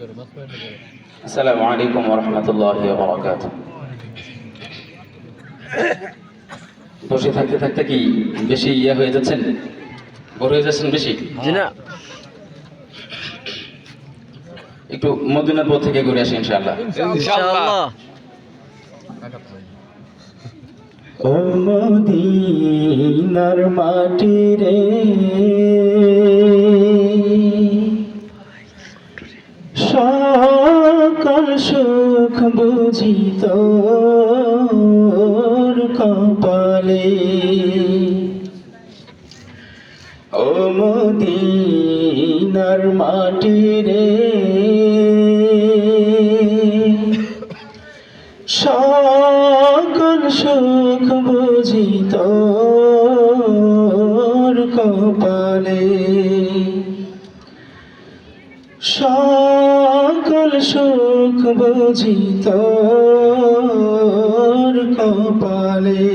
আসসালামু আলাইকুম ওয়া রাহমাতুল্লাহি ওয়া বারাকাতুহু। বসে থাকতে থাকতে কি বেশি হয়ে যাচ্ছেন, বড় হয়ে যাচ্ছেন বেশি? জি না, একটু মদিনার পথ থেকে ঘুরে আসি ইনশাআল্লাহ। ইনশাআল্লাহ। ও মদিনার মাটি রে, সকল সুখ বুঝি তোর কপালে। ও মদিনার মাটি রে, সকল সুখ বুঝি তোর কপালে। সকল সুখ বুঝি তোর কপালে।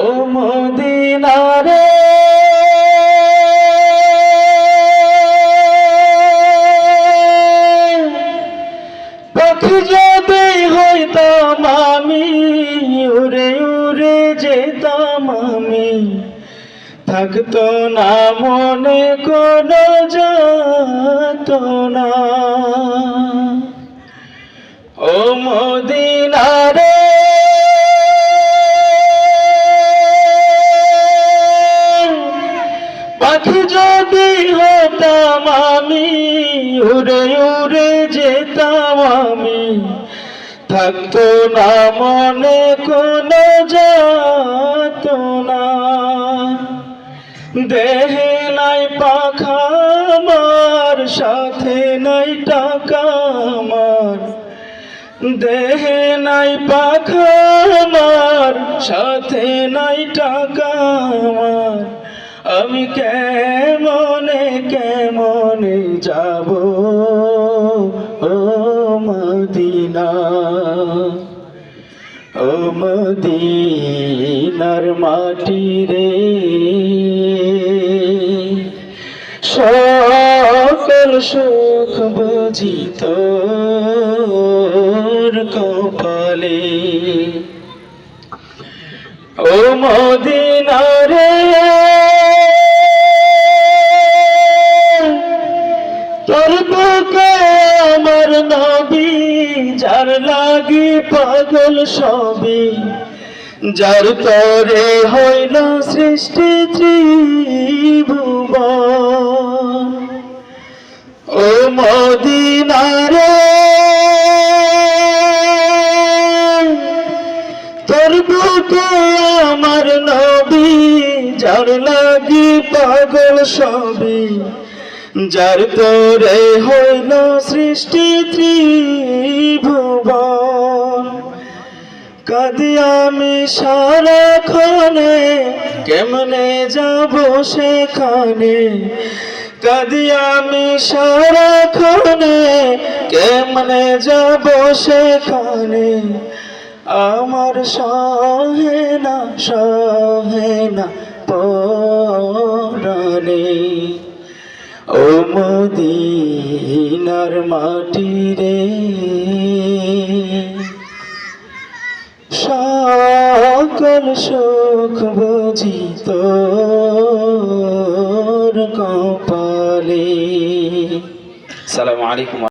ও মদিনা রে, পাখি যদি হইতাম আমি, উড়ে উড়ে যেতাম আমি, থাকতো না মনে কোনো যাতনা। ও মদিনা রে, পাখি যদি হতাম আমি, উড়ে উড়ে যেতাম আমি, থাকতো না মনে কোনো যাতনা। দেহে নাই পাখা আমার, সাথে নাই টাকা আমার, দেহে নাই পাখা আমার, সাথে নাই টাকা আমার, আমি কেমনে কেমনে যাব ও মদিনা। ও মদিনার মাটি রে, সকল সুখ বুঝি তোর কপালে। ও মদিনা রে, তোর বুকে আমার নবী, যার লাগি পাগল সবই, যার তরে হইল সৃষ্টি ত্রিভুবন। ও মদিনা রে, তোর বুকে আমার নবী, যার লাগি পাগল সবই, যার তরে হইল সৃষ্টি ত্রিভুবন। কাঁদি আমি সারাক্ষণে, কেমনে যাব সেখানে, কাঁদি আমি সারাক্ষণে, কেমনে যাব সেখানে, আমার সহে না পরাণে। ও মদিনার মাটি রে, সকল সুখ বুঝি তোর কপালে। আসসালামু আলাইকুম।